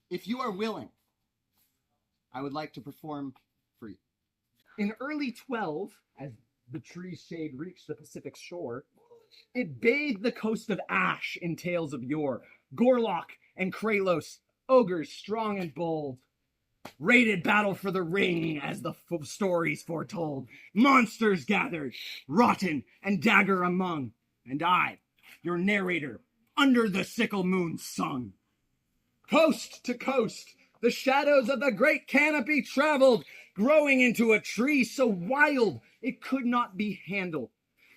If you are willing, I would like to perform for you. In early 12, as the tree's shade reached the Pacific shore, it bathed the coast of Ash in tales of yore. Gorlock and Kralos, ogres strong and bold, raided battle for the ring as the stories foretold. Monsters gathered, rotten and dagger among, and I, your narrator, under the sickle moon sung. Coast to coast, the shadows of the great canopy traveled, growing into a tree so wild it could not be handled.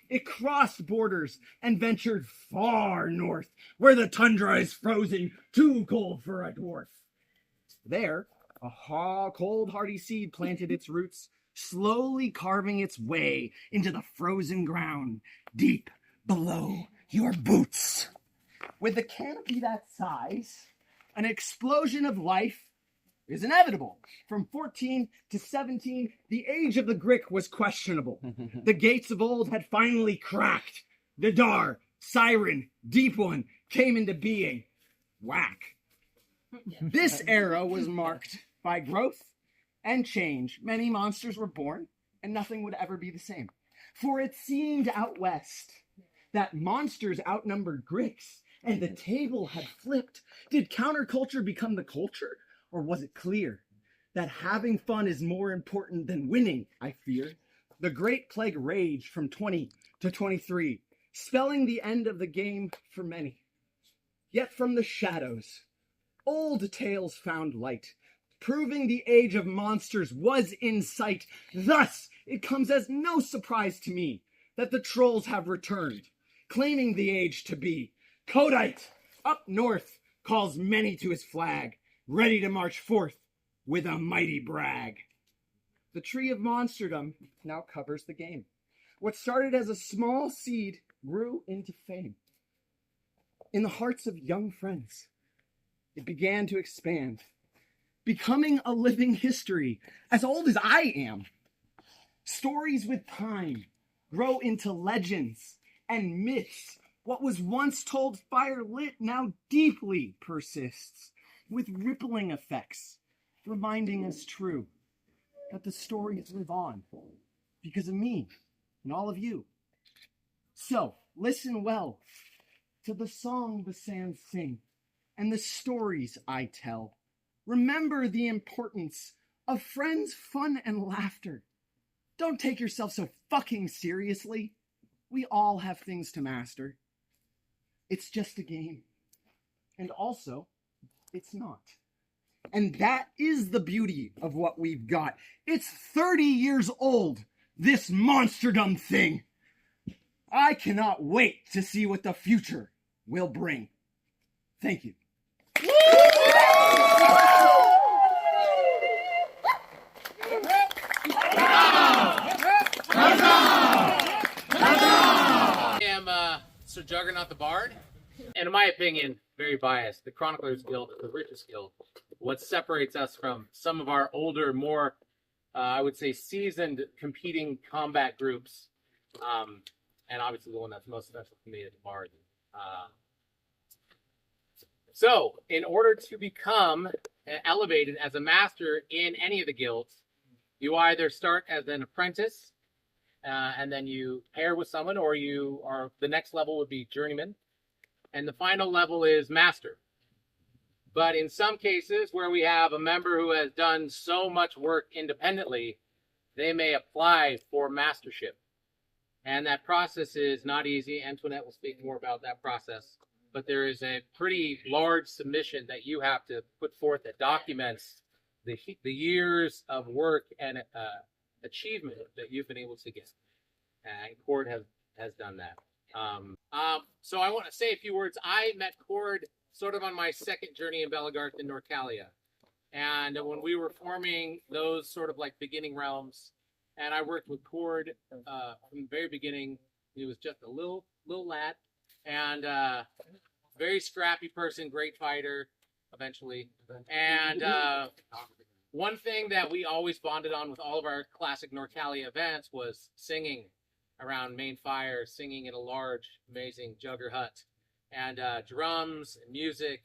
It crossed borders and ventured far north, where the tundra is frozen, too cold for a dwarf. There, a cold hardy seed planted its roots, slowly carving its way into the frozen ground, deep below your boots. With the canopy that size, an explosion of life is inevitable. From 14 to 17, the age of the Grick was questionable. The gates of old had finally cracked. Vidar, Siren, Deep One came into being. Whack. This era was marked by growth and change. Many monsters were born, and nothing would ever be the same. For it seemed out west that monsters outnumbered Gricks, and the table had flipped. Did counterculture become the culture? Or was it clear that having fun is more important than winning, I fear? The Great Plague raged from 20 to 23, spelling the end of the game for many. Yet from the shadows, old tales found light, proving the age of monsters was in sight. Thus, it comes as no surprise to me that the trolls have returned, claiming the age to be. Kodite, up north, calls many to his flag, ready to march forth with a mighty brag. The tree of monsterdom now covers the game. What started as a small seed grew into fame. In the hearts of young friends, it began to expand, becoming a living history as old as I am. Stories with time grow into legends and myths. What was once told fire-lit now deeply persists, with rippling effects, reminding us true that the stories live on because of me and all of you. So, listen well to the song the sands sing and the stories I tell. Remember the importance of friends, fun, and laughter. Don't take yourself so fucking seriously. We all have things to master. It's just a game. And also, it's not. And that is the beauty of what we've got. It's 30 years old, this monsterdom thing. I cannot wait to see what the future will bring. Thank you. I am Sir Juggurnaut the Bard, and in my opinion, very biased. The Chroniclers Guild is the richest guild. What separates us from some of our older, more, I would say, seasoned competing combat groups, and obviously the one that's most special to me is the Bard. So, in order to become elevated as a master in any of the guilds, you either start as an apprentice, and then you pair with someone, or you are the next level would be journeyman, and the final level is master. But in some cases where we have a member who has done so much work independently, they may apply for mastership. And that process is not easy. Anttionette will speak more about that process. But there is a pretty large submission that you have to put forth that documents the years of work and achievement that you've been able to get. And Cord has done that. So I want to say a few words. I met Cord sort of on my second journey in Belegarth in Norcalia. And when we were forming those sort of like beginning realms, and I worked with Cord from the very beginning. He was just a little lad, and very scrappy person, great fighter, eventually. And one thing that we always bonded on with all of our classic Norcalia events was singing around main fire, singing in a large, amazing Jugger hut, and drums and music.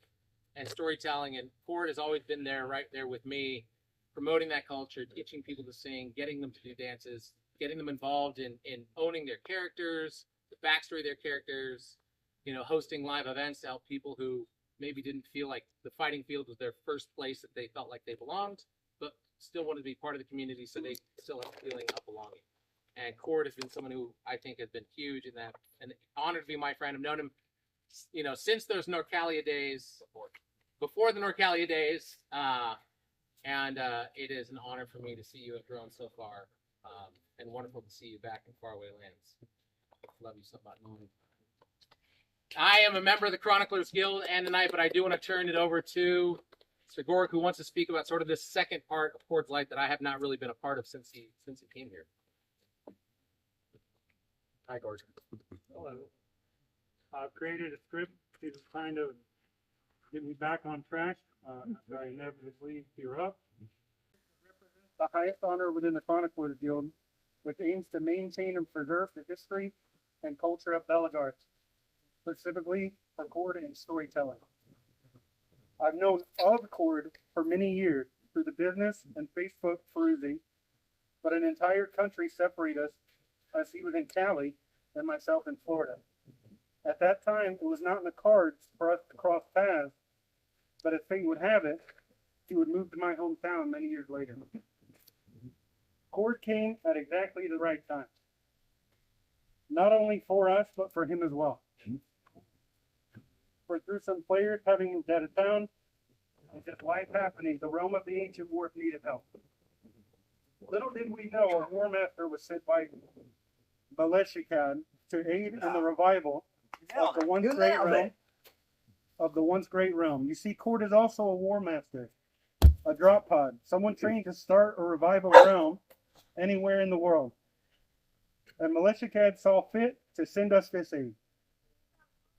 and storytelling, and Cord has always been there, right there with me, promoting that culture, teaching people to sing, getting them to do dances, getting them involved in owning their characters, the backstory of their characters, you know, hosting live events to help people who maybe didn't feel like the fighting field was their first place that they felt like they belonged, but still wanted to be part of the community, so they still have a feeling of belonging. And Cord has been someone who I think has been huge in that, and honored to be my friend. I've known him, you know, since those Norcalia days, before the Norcalia days, and it is an honor for me to see you have grown so far, and wonderful to see you back in faraway lands. Love you so much. I am a member of the Chroniclers Guild and tonight, but I do want to turn it over to Mr. Gorg, who wants to speak about sort of this second part of Cord's life that I have not really been a part of since he came here. Hi, Gorg. Hello. I've created a script to kind of get me back on track after I inevitably gear up. The highest honor within the Chroniclers Guild, which aims to maintain and preserve the history and culture of Belegarth, specifically for Cord and storytelling. I've known of Cord for many years through the business and Facebook perusing, but an entire country separated us as he was in Cali and myself in Florida. At that time, it was not in the cards for us to cross paths, but as fate would have it, he would move to my hometown many years later. Cord came at exactly the right time. Not only for us, but for him as well. For through some players having moved out of town, and just life happening, the realm of the ancient dwarf needed help. Little did we know a Warmaster was sent by Belegarth to aid in the revival of the once great realm. You see, Cord is also a Warmaster, a drop pod, someone trained to start or revive a realm anywhere in the world. And Belegarth saw fit to send us this aid.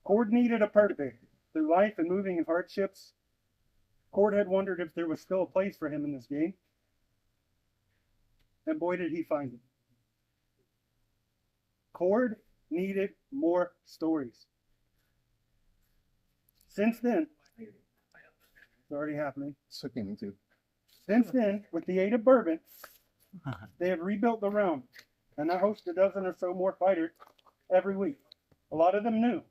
Cord needed a purpose. Through life and moving and hardships, Cord had wondered if there was still a place for him in this game. And boy, did he find it. Cord needed more stories. Since then, it's already happening. It's okay, me too. Since then, with the aid of Bourbon, they have rebuilt the realm, and I host a dozen or so more fighters every week. A lot of them new.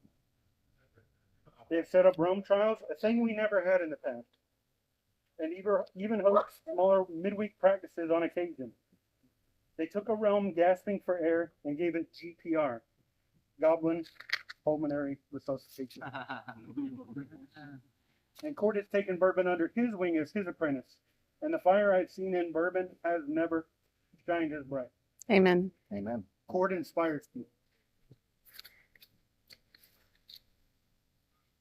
They have set up realm trials, a thing we never had in the past, and even host smaller midweek practices on occasion. They took a realm gasping for air and gave it GPR, Goblyn Pulmonary Resuscitation. And Cord has taken Bourbon under his wing as his apprentice, and the fire I've seen in Bourbon has never shined as bright. Amen. Amen. Cord inspires me.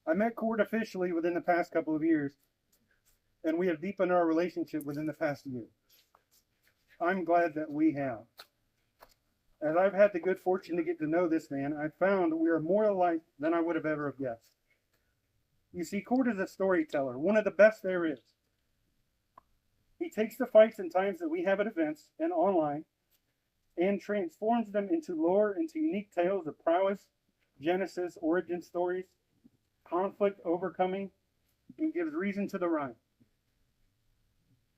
I met Cord officially within the past couple of years, and we have deepened our relationship within the past year. I'm glad that we have. As I've had the good fortune to get to know this man, I've found we are more alike than I would have ever guessed. You see, Cord is a storyteller, one of the best there is. He takes the fights and times that we have at events and online and transforms them into lore, into unique tales of prowess, genesis, origin stories, conflict overcoming, and gives reason to the rhyme.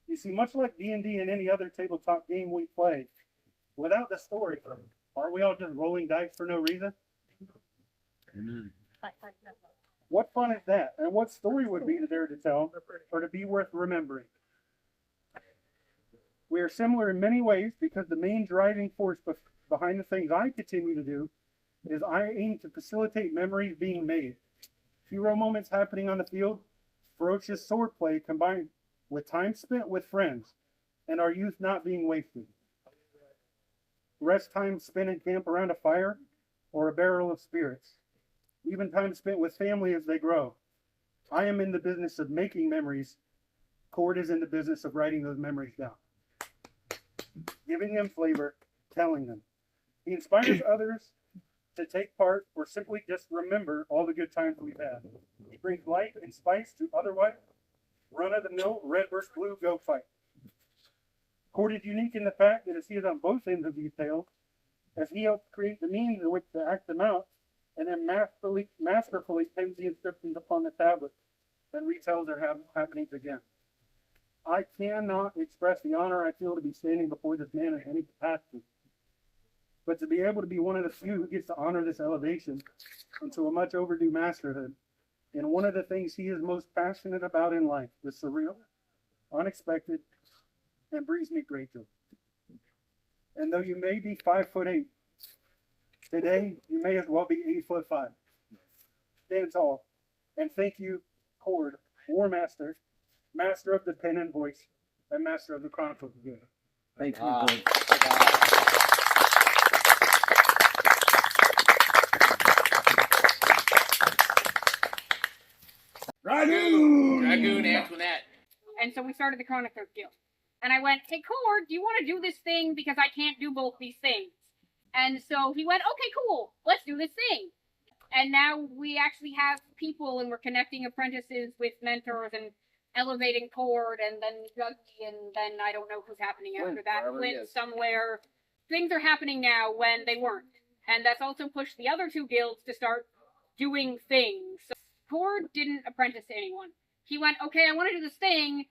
You see, much like D&D and any other tabletop game we play, without the story, aren't we all just rolling dice for no reason? Amen. What fun is that? And what story would be there to tell or to be worth remembering? We are similar in many ways because the main driving force behind the things I continue to do is I aim to facilitate memories being made. Hero moments happening on the field, ferocious swordplay combined with time spent with friends, and our youth not being wasted. Rest time spent in camp around a fire or a barrel of spirits. Even time spent with family as they grow. I am in the business of making memories. Cord is in the business of writing those memories down. Giving them flavor, telling them. He inspires others to take part or simply just remember all the good times we've had. He brings life and spice to otherwise run-of-the-mill red versus blue go fight. Cord is unique in the fact that as he is on both ends of these tales, as he helps create the means in which to act them out, and then masterfully pens the inscriptions upon the tablet that retells their happenings again. I cannot express the honor I feel to be standing before this man in any capacity. But to be able to be one of the few who gets to honor this elevation into a much overdue masterhood, and one of the things he is most passionate about in life, the surreal, unexpected, and brings me great joy. And though you may be 5'8", today you may as well be 8'5". Stand tall, and thank you, Cord, Warmaster, Master of the Pen and Voice, and Master of the Chroniclers. Thank you. Dragoon Anttionette. And so we started the Chroniclers Guild. And I went, hey, Cord, do you want to do this thing? Because I can't do both these things. And so he went, okay, cool, let's do this thing. And now we actually have people, and we're connecting apprentices with mentors and elevating Cord, and then Juggy, and then I don't know who's happening after that. Flint somewhere. Things are happening now when they weren't. And that's also pushed the other two guilds to start doing things. So Cord didn't apprentice to anyone. He went, okay, I want to do this thing,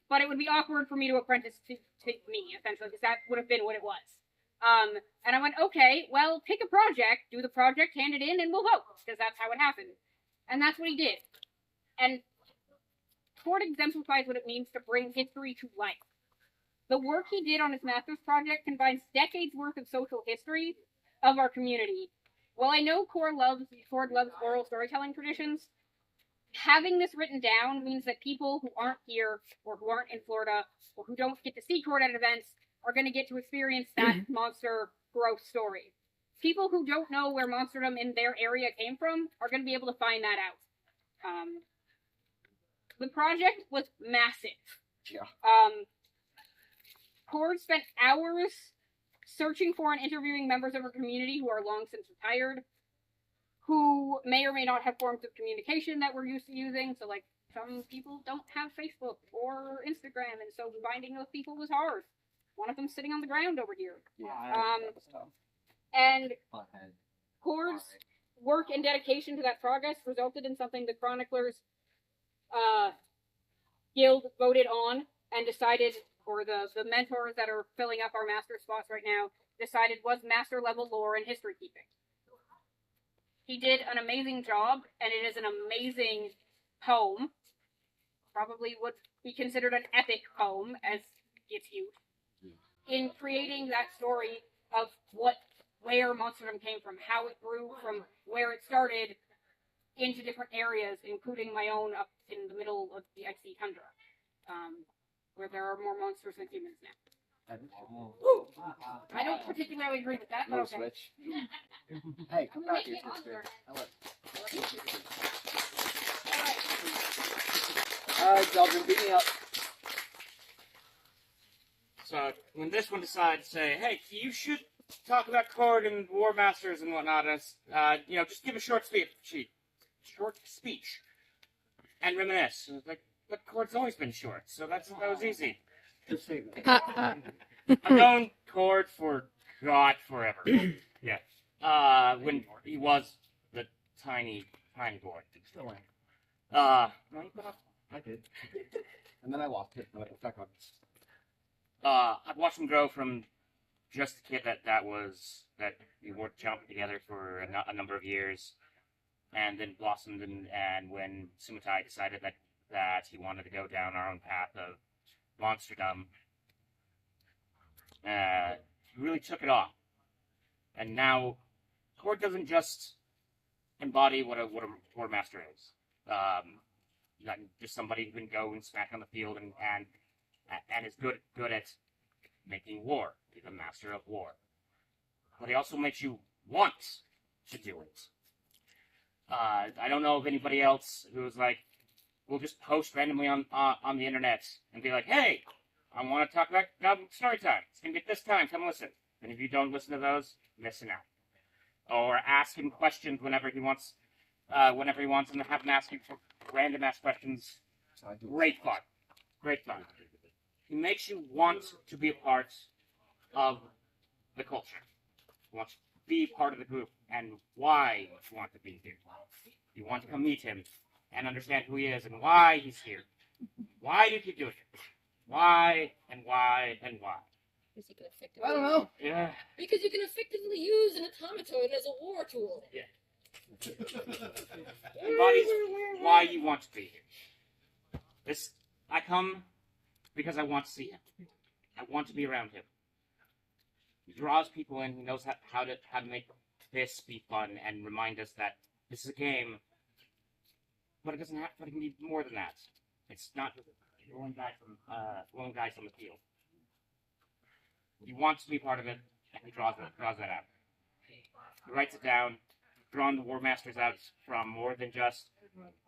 but it would be awkward for me to apprentice to me, essentially, because that would have been what it was. And I went, okay, well, pick a project, do the project, hand it in, and we'll vote, because that's how it happened. And that's what he did. And Cord exemplifies what it means to bring history to life. The work he did on his master's project combines decades worth of social history of our community. While I know Cord loves oral storytelling traditions, having this written down means that people who aren't here, or who aren't in Florida, or who don't get to see Cord at events, are going to get to experience that monster growth story. People who don't know where monsterdom in their area came from are going to be able to find that out. The project was massive. Yeah. Cord spent hours searching for and interviewing members of our community who are long since retired, who may or may not have forms of communication that we're used to using. So, like, some people don't have Facebook or Instagram, and so finding those people was hard. One of them sitting on the ground over here. Yeah, that was tough. And Cord's work and dedication to that progress resulted in something the Chroniclers guild voted on and decided, or the mentors that are filling up our master spots right now, decided was master level lore and history keeping. He did an amazing job, and it is an amazing poem. Probably would be considered an epic poem, as it's huge, in creating that story of where monsterdom came from, how it grew from where it started into different areas, including my own up in the middle of the XC Tundra, where there are more monsters than humans now. I don't particularly agree with that, but okay. Switch. Hey, come back here, sister. Alright, Zeldrine, beat me up. So, when this one decided to say, hey, you should talk about Cord and Warmasters and whatnot, just give a short speech, and reminisce. And like, but Cord's always been short, so that was easy. I've known Cord for God forever. Yeah. When he was the tiny boy. Still am. No, I did. And then I lost it. Back on. I've watched him grow from just a kid that we worked jumping together for a number of years, and then blossomed, and when Sumatai decided that he wanted to go down our own path of monsterdom, he really took it off. And now, Cord doesn't just embody what a Warmaster is. Not just somebody who can go and smack on the field and is good at making war. He's a master of war. But he also makes you want to do it. I don't know of anybody else who's like, will just post randomly on the internet and be like, hey, I want to talk about Goblin story time. It's going to be at this time. Come listen. And if you don't listen to those, missing out. Or ask him questions whenever he wants them to have him ask you for random ass questions. Great fun. Great fun. He makes you want to be a part of the culture. You want to be part of the group, and why you want to be here. You want to come meet him and understand who he is and why he's here. Why do you keep doing it? Why and why and why? Because you can effectively. I don't know. Yeah. Because you can effectively use an automaton as a war tool. Embodies why you want to be here. I come because I want to see him. I want to be around him. He draws people in. He knows how to make this be fun and remind us that this is a game, but it doesn't have. But it can be more than that. It's not rolling dice on the field. He wants to be part of it, and he draws that out. He writes it down, drawing the Warmasters out from more than just,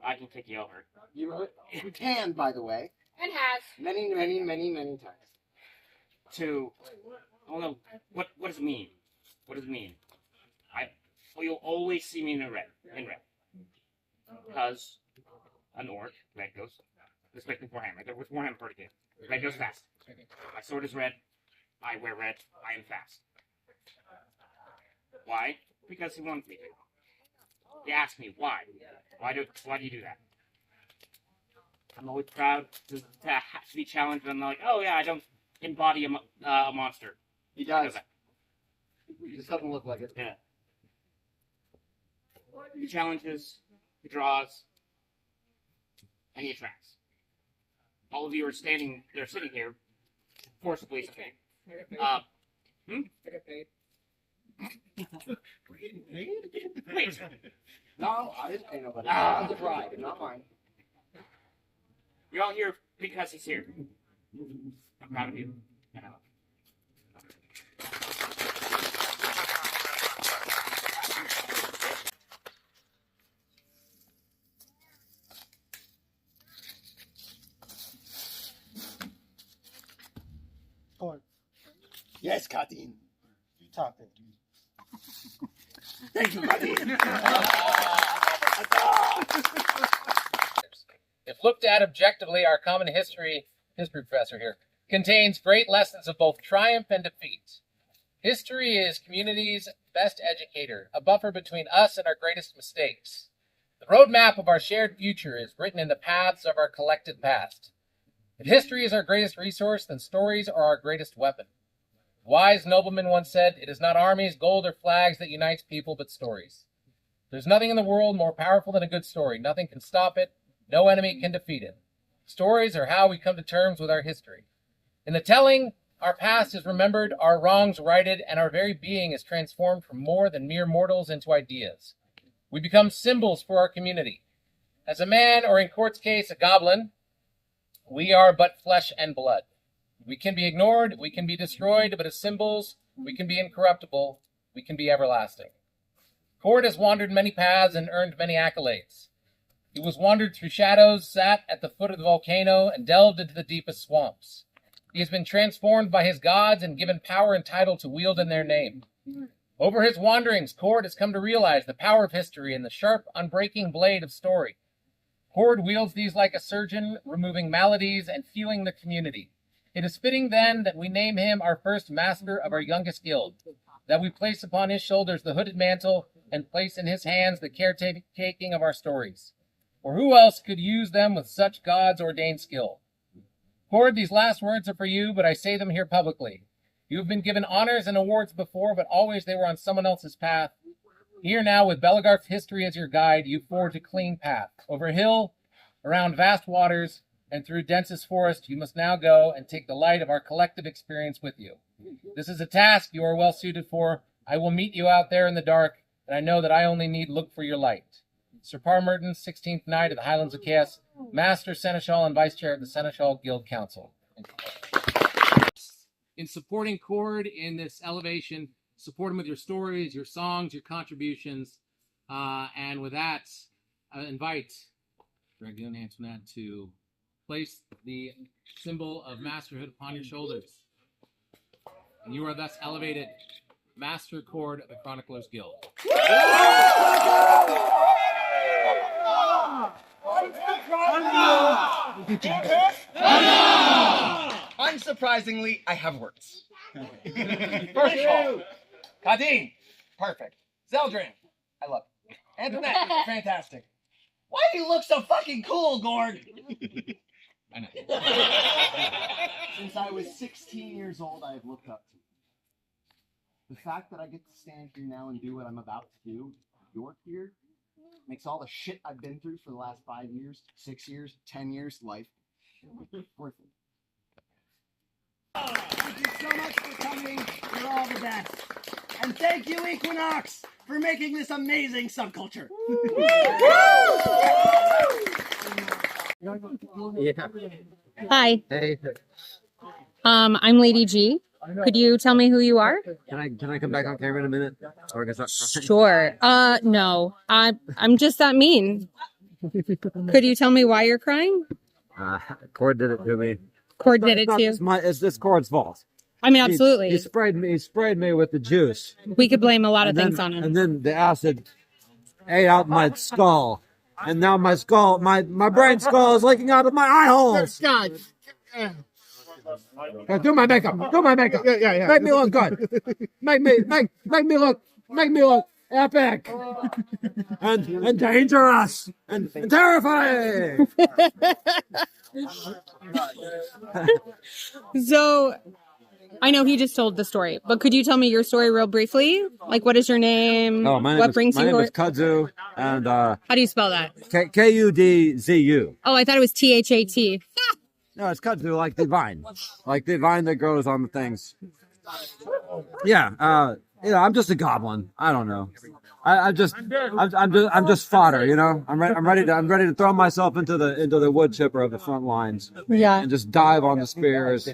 I can kick you over. You wrote it? You can, by the way. And has. Many, many, many, many times. To, oh no, what does it mean? What does it mean? You'll always see me in red. Because an orc, red goes, especially Warhammer. There was Warhammer party game. Red goes fast. My sword is red. I wear red. I am fast. Why? Because he wanted me to. He asked me why. Why do you do that? I'm always proud to be challenged. And I'm like, oh yeah, I don't embody a monster. He does. He just doesn't look like it. Yeah. He challenges. He draws. And he attracts. All of you are sitting here, forcibly. Wait. No, I didn't pay nobody. That was a bribe, not mine. You're all here because he's here. I'm proud of you. Gorg, Yes, Khadine. you talk it. Thank you, Khadine. If looked at objectively, our common history professor here, contains great lessons of both triumph and defeat. History is community's best educator, a buffer between us and our greatest mistakes. The roadmap of our shared future is written in the paths of our collected past. If history is our greatest resource, then stories are our greatest weapon. A wise nobleman once said, "It is not armies, gold, or flags that unites people, but stories." There's nothing in the world more powerful than a good story. Nothing can stop it. No enemy can defeat it. Stories are how we come to terms with our history. In the telling, our past is remembered, our wrongs righted, and our very being is transformed from more than mere mortals into ideas. We become symbols for our community. As a man, or in Court's case, a goblin, we are but flesh and blood. We can be ignored, we can be destroyed, but as symbols, we can be incorruptible, we can be everlasting. Court has wandered many paths and earned many accolades. He was wandered through shadows, sat at the foot of the volcano, and delved into the deepest swamps. He has been transformed by his gods and given power and title to wield in their name. Over his wanderings, Cord has come to realize the power of history and the sharp, unbreaking blade of story. Cord wields these like a surgeon, removing maladies and healing the community. It is fitting, then, that we name him our first master of our youngest guild, that we place upon his shoulders the hooded mantle and place in his hands the caretaking of our stories. For who else could use them with such God's ordained skill? Cord, these last words are for you, but I say them here publicly. You have been given honors and awards before, but always they were on someone else's path. Here now, with Belegarth's history as your guide, you forge a clean path. Over hill, around vast waters, and through densest forest, you must now go and take the light of our collective experience with you. This is a task you are well suited for. I will meet you out there in the dark, and I know that I only need look for your light. Sir Parmerton, 16th Knight of the Highlands of Chaos, Master Seneschal and Vice Chair of the Seneschal Guild Council. In supporting Cord in this elevation, support him with your stories, your songs, your contributions, and with that, I invite Dragoon Anttionette to place the symbol of masterhood upon your shoulders. And you are thus elevated Master Cord of the Chroniclers Guild. Unsurprisingly, I have words. First of all, Khadine, perfect. Zeldrine, I love it. Anttionette, fantastic. Why do you look so fucking cool, Gorg? I know. Since I was 16 years old, I have looked up to you. The fact that I get to stand here now and do what I'm about to do, you're here, makes all the shit I've been through for the last 5 years, 6 years, 10 years, life, worth it. Thank you so much for coming. You're all the best. And thank you, Equinox, for making this amazing subculture. Hi. Hey, I'm Lady G. Could you tell me who you are? can I come back on camera in a minute? Or I guess not. Sure. No. I'm just that mean. Could you tell me why you're crying? Cord did it to me. Cord did it to you. It's this Cord's fault. I mean, absolutely. He sprayed me with the juice. We could blame a lot of things on him. And then the acid ate out my skull. And now my skull, my brain skull is leaking out of my eye holes. God. Do my makeup. Do my makeup. Yeah. Make me look good. Make me look epic. And dangerous. And terrifying. So, I know he just told the story, but could you tell me your story real briefly? Like, what is your name? Oh, my what brings my you name is Kudzu. And How do you spell that? Kudzu. Oh, I thought it was THAT. No, it's Kudzu, like the vine. Like the vine that grows on the things. Yeah, I'm just a goblin. I don't know. I'm just fodder, you know. I'm ready to throw myself into the wood chipper of the front lines. Yeah. And just dive on the spears,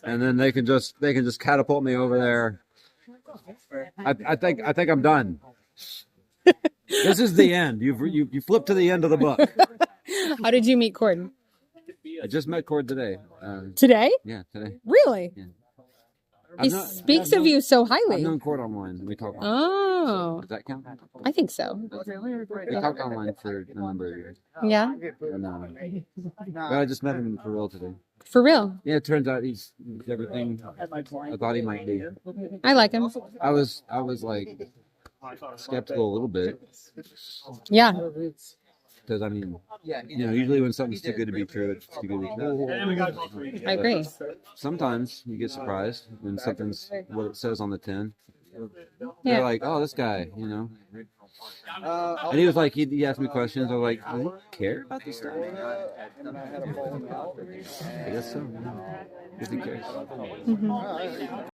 and then they can just catapult me over there. I think I'm done. This is the end. You flipped to the end of the book. How did you meet Cord? I just met Cord today. Today? Yeah, today. Really? Yeah. He speaks of you so highly. I've known Cord online. We talk. Oh. Does that count? I think so. We talked online for a number of years. Yeah? And, but I just met him for real today. For real? Yeah, it turns out he's everything I thought he might be. I like him. I was like skeptical a little bit. Yeah. Because I mean, usually when something's too good to be true, it's too good to be true. I agree. Sometimes you get surprised when something's what it says on the tin. Yeah. They're like, oh, this guy, And he was like, he asked me questions. I was like, does he care about this stuff? I guess so. Because he cares. Mm-hmm.